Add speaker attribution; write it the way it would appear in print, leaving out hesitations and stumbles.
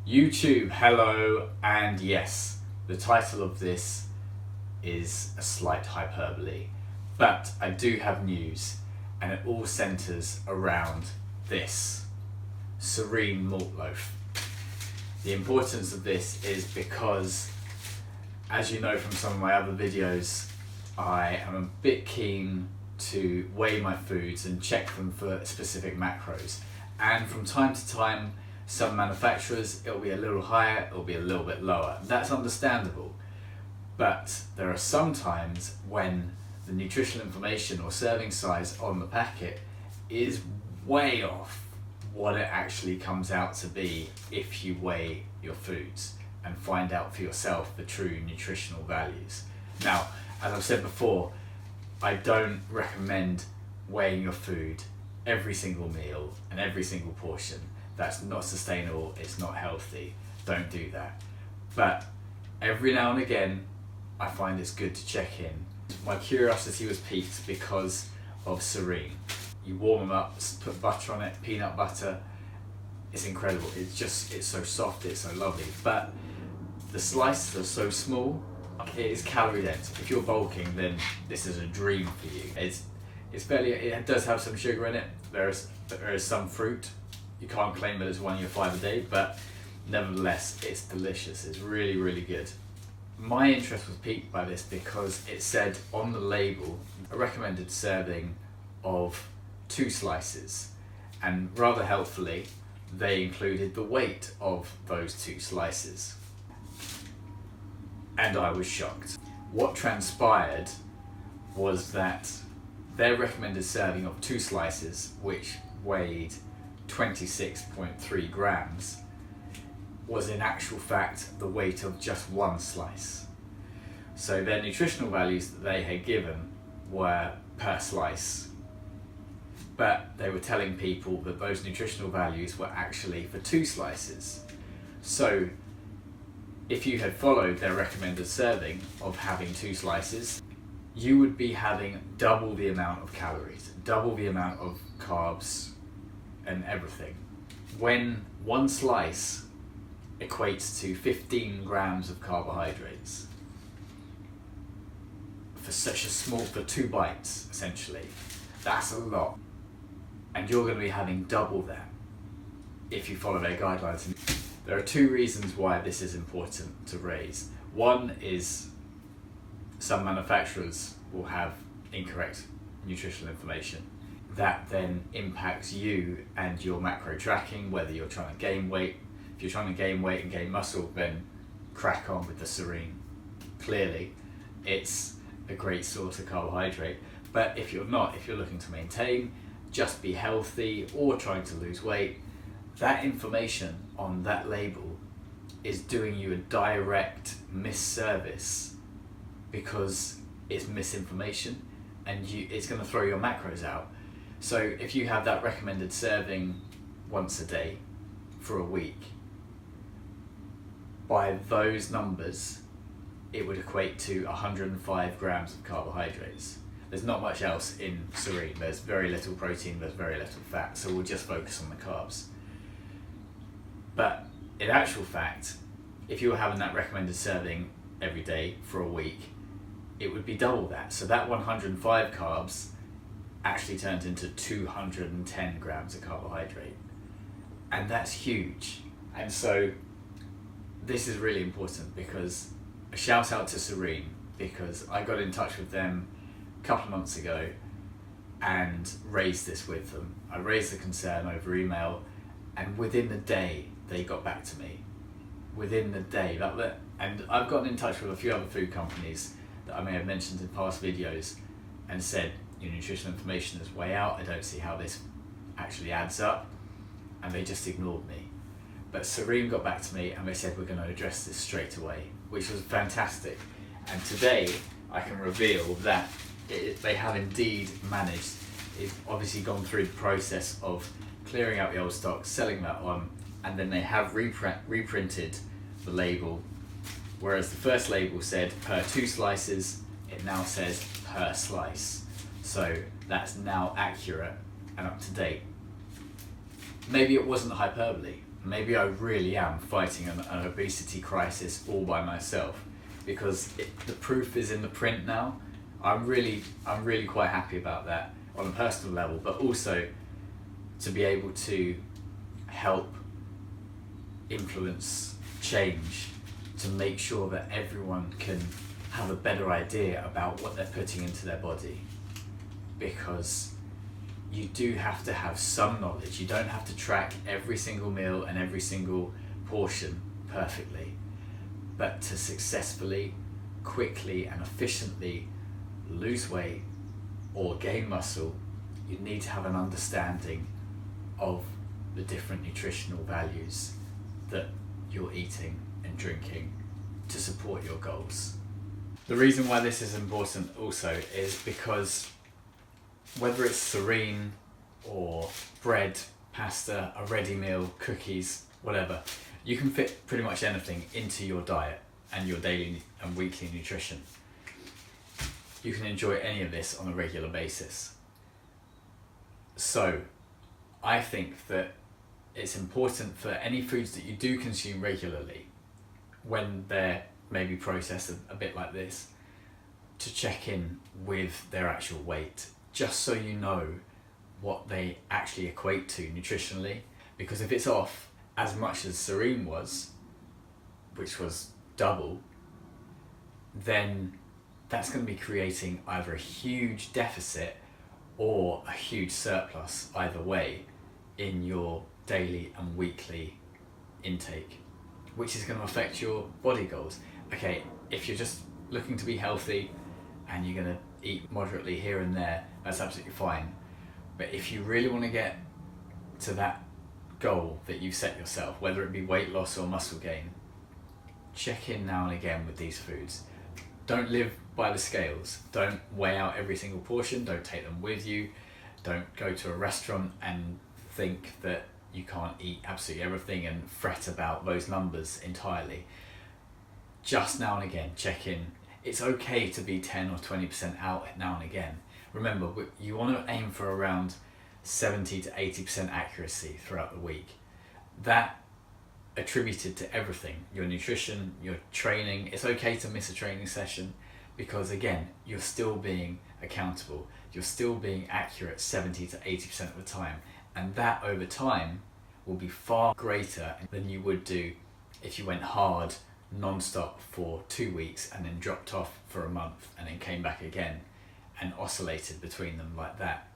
Speaker 1: YouTube, hello, and yes, the title of this is a slight hyperbole, but I do have news, and it all centres around this Serene malt loaf. The importance of this is because, as you know from some of my other videos, I am a bit keen to weigh my foods and check them for specific macros, and from time to time some manufacturers it'll be a little higher, it'll be a little bit lower. That's understandable, but there are some times when the nutritional information or serving size on the packet is way off what it actually comes out to be if you weigh your foods and find out for yourself the true nutritional values. Now, as I've said before, I don't recommend weighing your food every single meal and every single portion. That's not sustainable, it's not healthy. Don't do that. But every now and again, I find it's good to check in. My curiosity was piqued because of Serene. You warm them up, put butter on it, peanut butter. It's incredible. It's so soft, it's so lovely. But the slices are so small, it is calorie dense. If you're bulking, then this is a dream for you. It does have some sugar in it. There is some fruit. You can't claim that it's 1 year 5 a day, but nevertheless, it's delicious. It's really, really good. My interest was piqued by this because it said on the label a recommended serving of 2 slices, and rather helpfully, they included the weight of those 2 slices. And I was shocked. What transpired was that their recommended serving of 2 slices, which weighed 26.3 grams, was in actual fact the weight of just 1 slice. So their nutritional values that they had given were per slice, but they were telling people that those nutritional values were actually for 2 slices. So if you had followed their recommended serving of having 2 slices, you would be having double the amount of calories, double the amount of carbs and everything. When 1 slice equates to 15 grams of carbohydrates for 2 bites, essentially, that's a lot. And you're going to be having double that if you follow their guidelines. There are 2 reasons why this is important to raise. One is some manufacturers will have incorrect nutritional information that then impacts you and your macro tracking, whether you're trying to gain weight. If you're trying to gain weight and gain muscle, then crack on with the Serene. Clearly, it's a great source of carbohydrate. But if you're not, if you're looking to maintain, just be healthy, or trying to lose weight, that information on that label is doing you a direct misservice because it's misinformation and it's going to throw your macros out. So if you have that recommended serving once a day for a week, by those numbers, it would equate to 105 grams of carbohydrates. There's not much else in Serene. There's very little protein, there's very little fat, so we'll just focus on the carbs. But in actual fact, if you were having that recommended serving every day for a week, it would be double that. So that 105 carbs actually turns into 210 grams of carbohydrate. And that's huge. And so this is really important, because a shout out to Serene, because I got in touch with them a couple of months ago and raised this with them. I raised the concern over email, and within the day they got back to me. Within the day. And I've gotten in touch with a few other food companies that I may have mentioned in past videos and said, your nutritional information is way out, I don't see how this actually adds up, and they just ignored me. But Serene got back to me and they said, we're going to address this straight away, which was fantastic. And today I can reveal that they have indeed managed. It's obviously gone through the process of clearing out the old stock, selling that on, and then they have reprinted the label. Whereas the first label said per 2 slices, it now says per slice. So that's now accurate and up to date. Maybe it wasn't hyperbole. maybe I really am fighting an obesity crisis all by myself, because the proof is in the print now. I'm really quite happy about that on a personal level, but also to be able to help influence change, to make sure that everyone can have a better idea about what they're putting into their body. Because you do have to have some knowledge. You don't have to track every single meal and every single portion perfectly, but to successfully, quickly and efficiently lose weight or gain muscle, you need to have an understanding of the different nutritional values that you're eating and drinking to support your goals. The reason why this is important also is because whether it's Serene or bread, pasta, a ready meal, cookies, whatever, you can fit pretty much anything into your diet and your daily and weekly nutrition. You can enjoy any of this on a regular basis. So I think that it's important for any foods that you do consume regularly, when they're maybe processed a bit like this, to check in with their actual weight, just so you know what they actually equate to nutritionally. Because if it's off as much as Serene was, which was double, then that's going to be creating either a huge deficit or a huge surplus, either way, in your daily and weekly intake, which is going to affect your body goals. Okay, if you're just looking to be healthy and you're going to eat moderately here and there, that's absolutely fine. But if you really want to get to that goal that you've set yourself, whether it be weight loss or muscle gain, check in now and again with these foods. Don't live by the scales. Don't weigh out every single portion. Don't take them with you. Don't go to a restaurant and think that you can't eat absolutely everything and fret about those numbers entirely. Just now and again, check in. It's okay to be 10 or 20% out now and again. Remember, you want to aim for around 70 to 80% accuracy throughout the week. That attributed to everything, your nutrition, your training. It's okay to miss a training session, because again, you're still being accountable. You're still being accurate 70 to 80% of the time. And that over time will be far greater than you would do if you went hard non-stop for 2 weeks and then dropped off for a month and then came back again and oscillated between them like that.